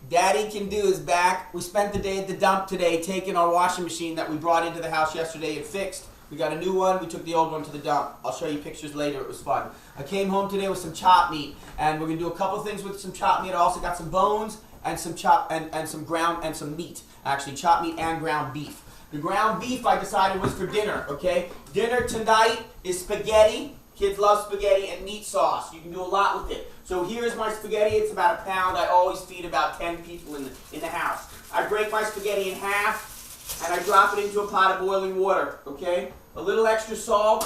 Daddy Can Do is back. We spent the day at the dump today taking our washing machine that we brought into the house yesterday and fixed. We got a new one. We took the old one to the dump. I'll show you pictures later. It was fun. I came home today with some chopped meat, and we're gonna do a couple things with some chopped meat. I also got some bones and some some ground and some meat. Actually, chopped meat and ground beef. The ground beef I decided was for dinner. Okay, dinner tonight is spaghetti. Kids love spaghetti and meat sauce. You can do a lot with it. So here's my spaghetti. It's about a pound. I always feed about 10 people in the house. I break my spaghetti in half and I drop it into a pot of boiling water. Okay? A little extra salt.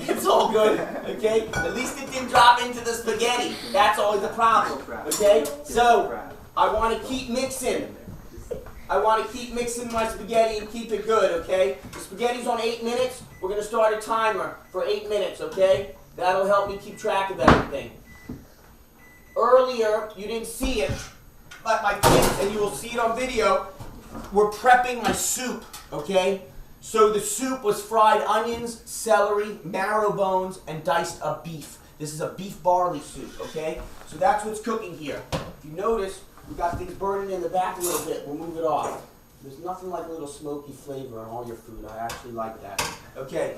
It's all good. Okay? At least it didn't drop into the spaghetti. That's always a problem. Okay? So I want to keep mixing. I want to keep mixing my spaghetti and keep it good, okay? The spaghetti's on 8 minutes. We're going to start a timer for 8 minutes, okay? That'll help me keep track of everything. Earlier, you didn't see it, but my kids, and you will see it on video, were prepping my soup, okay? So the soup was fried onions, celery, marrow bones, and diced up beef. This is a beef barley soup, okay? So that's what's cooking here. If you notice, we got things burning in the back a little bit. We'll move it off. There's nothing like a little smoky flavor on all your food. I actually like that. Okay,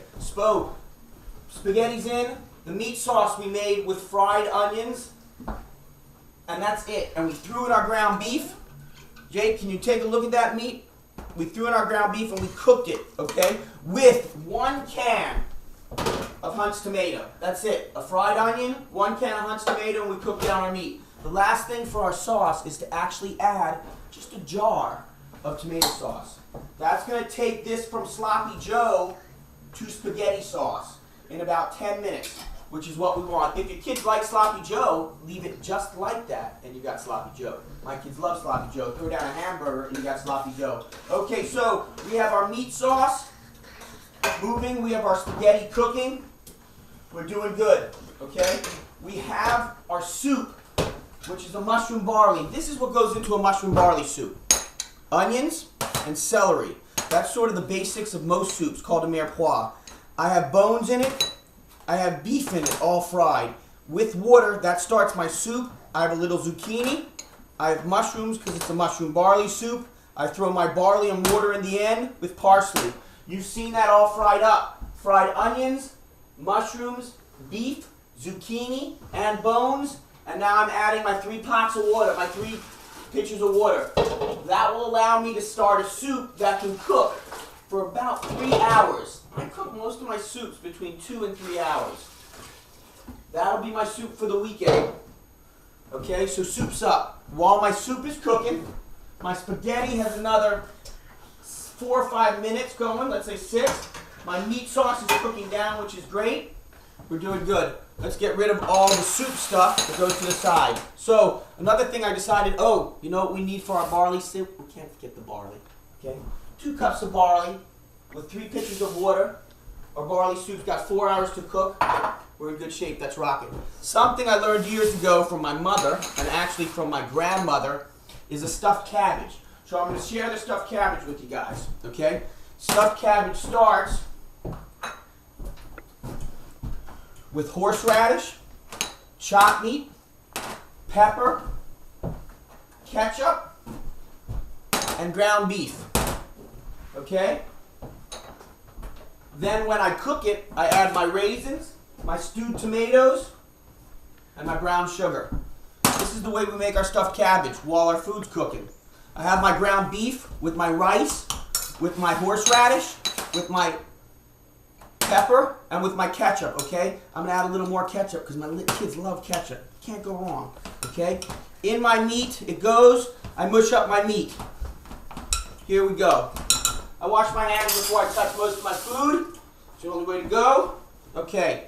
spaghetti's in. The meat sauce we made with fried onions. And that's it. And we threw in our ground beef. Jake, can you take a look at that meat? We threw in our ground beef and we cooked it, okay? With 1 can of Hunt's tomato. That's it. A fried onion, 1 can of Hunt's tomato, and we cooked down our meat. The last thing for our sauce is to actually add just a jar of tomato sauce. That's going to take this from Sloppy Joe to spaghetti sauce in about 10 minutes, which is what we want. If your kids like Sloppy Joe, leave it just like that, and you got Sloppy Joe. My kids love Sloppy Joe. Throw down a hamburger, and you got Sloppy Joe. Okay, so we have our meat sauce moving. We have our spaghetti cooking. We're doing good, okay? We have our soup, which is a mushroom barley. This is what goes into a mushroom barley soup. Onions and celery. That's sort of the basics of most soups, called a mirepoix. I have bones in it. I have beef in it, all fried. With water, that starts my soup. I have a little zucchini. I have mushrooms, because it's a mushroom barley soup. I throw my barley and water in the end with parsley. You've seen that all fried up. Fried onions, mushrooms, beef, zucchini, and bones. And now I'm adding my 3 pots of water, my 3 pitchers of water. That will allow me to start a soup that can cook for about 3 hours. I cook most of my soups between 2 and 3 hours. That'll be my soup for the weekend. Okay, so soup's up. While my soup is cooking, my spaghetti has another 4 or 5 minutes going, let's say 6. My meat sauce is cooking down, which is great. We're doing good. Let's get rid of all the soup stuff that goes to the side. So, another thing I decided, you know what we need for our barley soup? We can't forget the barley, okay? 2 cups of barley with 3 pitchers of water. Our barley soup's got 4 hours to cook. We're in good shape, that's rocking. Something I learned years ago from my mother, and actually from my grandmother, is a stuffed cabbage. So I'm going to share the stuffed cabbage with you guys, okay? Stuffed cabbage starts with horseradish, chopped meat, pepper, ketchup, and ground beef. Okay? Then when I cook it, I add my raisins, my stewed tomatoes, and my brown sugar. This is the way we make our stuffed cabbage while our food's cooking. I have my ground beef with my rice, with my horseradish, with my pepper, and with my ketchup, okay? I'm going to add a little more ketchup because my kids love ketchup. Can't go wrong, okay? In my meat, it goes. I mush up my meat. Here we go. I wash my hands before I touch most of my food. It's the only way to go. Okay.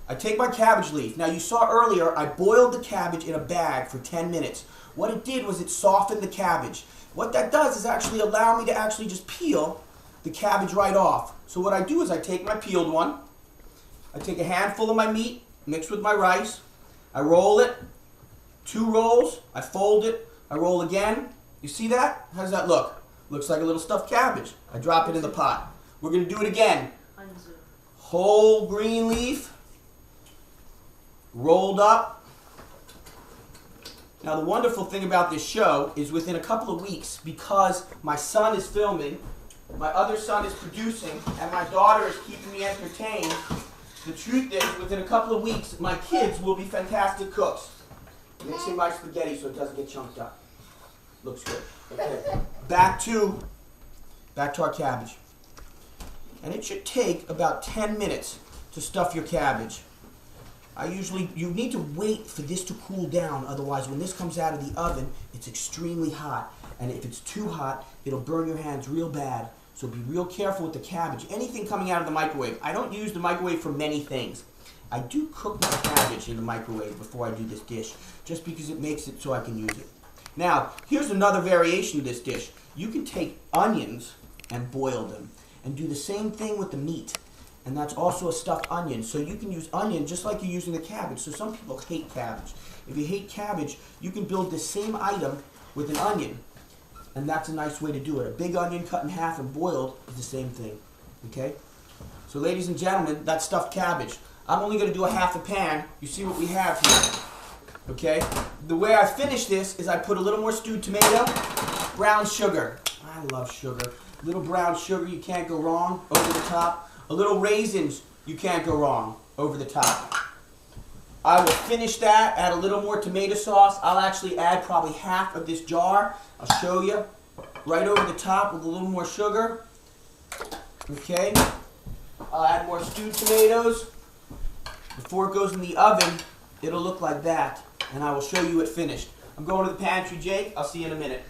I take my cabbage leaf. Now, you saw earlier, I boiled the cabbage in a bag for 10 minutes. What it did was it softened the cabbage. What that does is actually allow me to actually just peel the cabbage right off. So what I do is I take my peeled one, I take a handful of my meat, mixed with my rice, I roll it, 2 rolls, I fold it, I roll again. You see that? How does that look? Looks like a little stuffed cabbage. I drop it in the pot. We're going to do it again. Whole green leaf, rolled up, Now the wonderful thing about this show is within a couple of weeks, because my son is filming, my other son is producing, and my daughter is keeping me entertained, the truth is within a couple of weeks my kids will be fantastic cooks. Mixing my spaghetti so it doesn't get chunked up. Looks good. Okay. Back to our cabbage. And it should take about 10 minutes to stuff your cabbage. You need to wait for this to cool down, otherwise when this comes out of the oven, it's extremely hot. And if it's too hot, it'll burn your hands real bad. So be real careful with the cabbage. Anything coming out of the microwave. I don't use the microwave for many things. I do cook my cabbage in the microwave before I do this dish, just because it makes it so I can use it. Now, here's another variation of this dish. You can take onions and boil them, and do the same thing with the meat. And that's also a stuffed onion. So you can use onion just like you're using the cabbage. So some people hate cabbage. If you hate cabbage, you can build the same item with an onion. And that's a nice way to do it. A big onion cut in half and boiled is the same thing. Okay? So ladies and gentlemen, that's stuffed cabbage. I'm only going to do a half a pan. You see what we have here. Okay? The way I finish this is I put a little more stewed tomato, brown sugar. I love sugar. A little brown sugar, you can't go wrong, over the top. A little raisins, you can't go wrong, over the top. I will finish that, add a little more tomato sauce. I'll actually add probably half of this jar. I'll show you. Right over the top with a little more sugar. Okay. I'll add more stewed tomatoes. Before it goes in the oven, it'll look like that. And I will show you it finished. I'm going to the pantry, Jake. I'll see you in a minute.